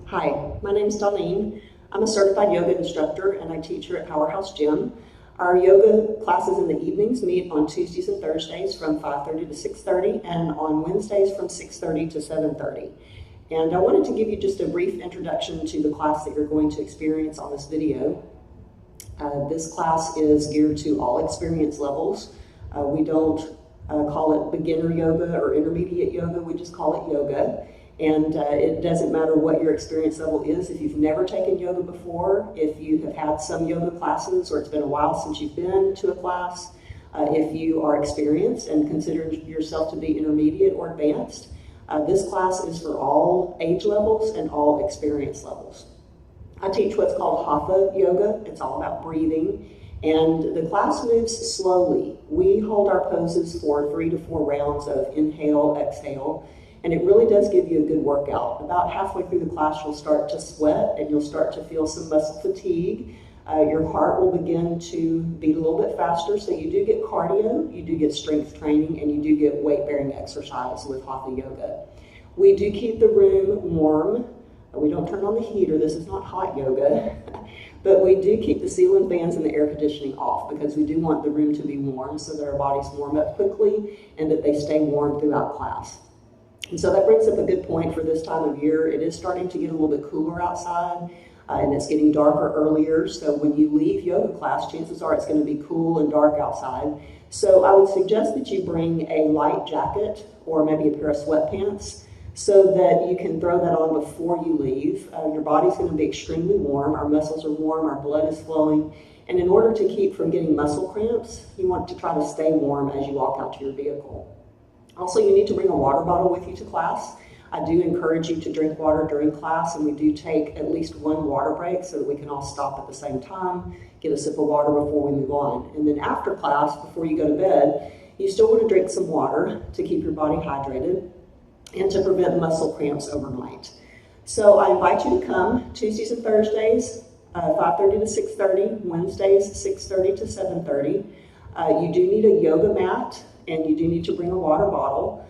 Hi, my name is Darlene. I'm a certified yoga instructor and I teach here at Powerhouse Gym. Our yoga classes in the evenings meet on Tuesdays and Thursdays from 5:30 to 6:30 and on Wednesdays from 6:30 to 7:30. And I wanted to give you just a brief introduction to the class that you're going to experience on this video. This class is geared to all experience levels. We don't call it beginner yoga or intermediate yoga, we just call it yoga. And it doesn't matter what your experience level is. If you've never taken yoga before, if you have had some yoga classes or it's been a while since you've been to a class, if you are experienced and consider yourself to be intermediate or advanced, this class is for all age levels and all experience levels. I teach what's called Hatha yoga. It's all about breathing. And the class moves slowly. We hold our poses for 3 to 4 rounds of inhale, exhale. And it really does give you a good workout. About halfway through the class, you'll start to sweat and you'll start to feel some muscle fatigue. Your heart will begin to beat a little bit faster, so you do get cardio, you do get strength training, and you do get weight-bearing exercise with Hatha yoga. We do keep the room warm. We don't turn on the heater. This is not hot yoga. But we do keep the ceiling fans and the air conditioning off because we do want the room to be warm so that our bodies warm up quickly and that they stay warm throughout class. And so that brings up a good point for this time of year. It is starting to get a little bit cooler outside, and it's getting darker earlier. So when you leave yoga class, chances are it's going to be cool and dark outside. So I would suggest that you bring a light jacket or maybe a pair of sweatpants so that you can throw that on before you leave. Your body's going to be extremely warm. Our muscles are warm. Our blood is flowing. And in order to keep from getting muscle cramps, you want to try to stay warm as you walk out to your vehicle. Also, you need to bring a water bottle with you to class. I do encourage you to drink water during class, and we do take at least one water break so that we can all stop at the same time, get a sip of water before we move on. And then after class, before you go to bed, you still want to drink some water to keep your body hydrated and to prevent muscle cramps overnight. So I invite you to come Tuesdays and Thursdays, 5:30 to 6:30, Wednesdays 6:30 to 7:30. You do need a yoga mat, and you do need to bring a water bottle.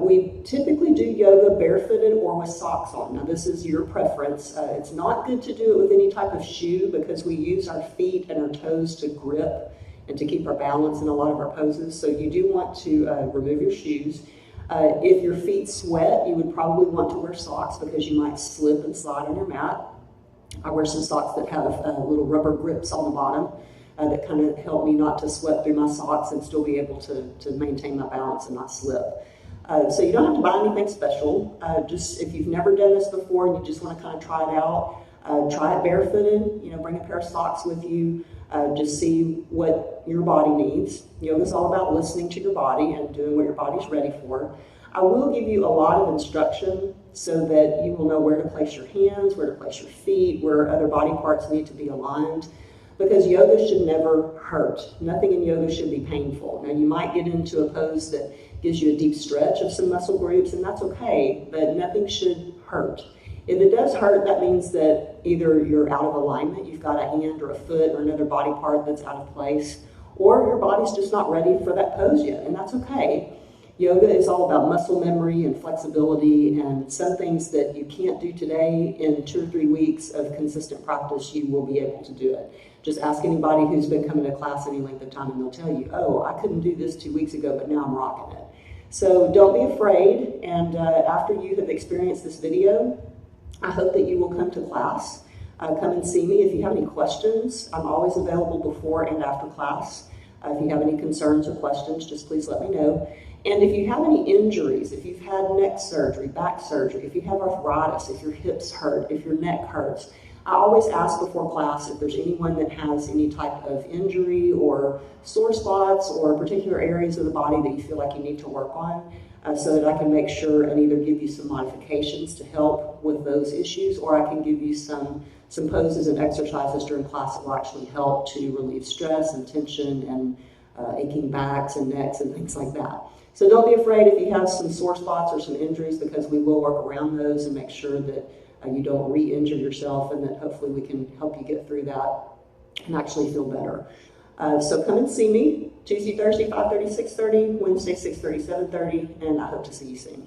We typically do yoga barefooted or with socks on. Now this is your preference. It's not good to do it with any type of shoe because we use our feet and our toes to grip and to keep our balance in a lot of our poses. So you do want to remove your shoes. If your feet sweat, you would probably want to wear socks because you might slip and slide on your mat. I wear some socks that have little rubber grips on the bottom. That kind of help me not to sweat through my socks and still be able to maintain my balance and not slip. So you don't have to buy anything special. Just if you've never done this before and you just want to kind of try it out, try it barefooted. Bring a pair of socks with you. Just see what your body needs. Yoga is all about listening to your body and doing what your body's ready for. I will give you a lot of instruction so that you will know where to place your hands, where to place your feet, where other body parts need to be aligned. Because yoga should never hurt. Nothing in yoga should be painful. Now you might get into a pose that gives you a deep stretch of some muscle groups, and that's okay, but nothing should hurt. If it does hurt, that means that either you're out of alignment, you've got a hand or a foot or another body part that's out of place, or your body's just not ready for that pose yet, and that's okay. Yoga is all about muscle memory and flexibility, and some things that you can't do today, in 2 or 3 weeks of consistent practice, you will be able to do it. Just ask anybody who's been coming to class any length of time and they'll tell you, oh, I couldn't do this 2 weeks ago, but now I'm rocking it. So don't be afraid, and after you have experienced this video, I hope that you will come to class. Come and see me if you have any questions. I'm always available before and after class. If you have any concerns or questions, just please let me know. And if you have any injuries, if you've had neck surgery, back surgery, if you have arthritis, if your hips hurt, if your neck hurts, I always ask before class if there's anyone that has any type of injury or sore spots or particular areas of the body that you feel like you need to work on, so that I can make sure and either give you some modifications to help with those issues, or I can give you some poses and exercises during class that will actually help to relieve stress and tension and aching backs and necks and things like that. So don't be afraid if you have some sore spots or some injuries, because we will work around those and make sure that you don't re-injure yourself, and that hopefully we can help you get through that and actually feel better. So come and see me Tuesday, Thursday, 5:30, 6:30, Wednesday, 6:30, 7:30, and I hope to see you soon.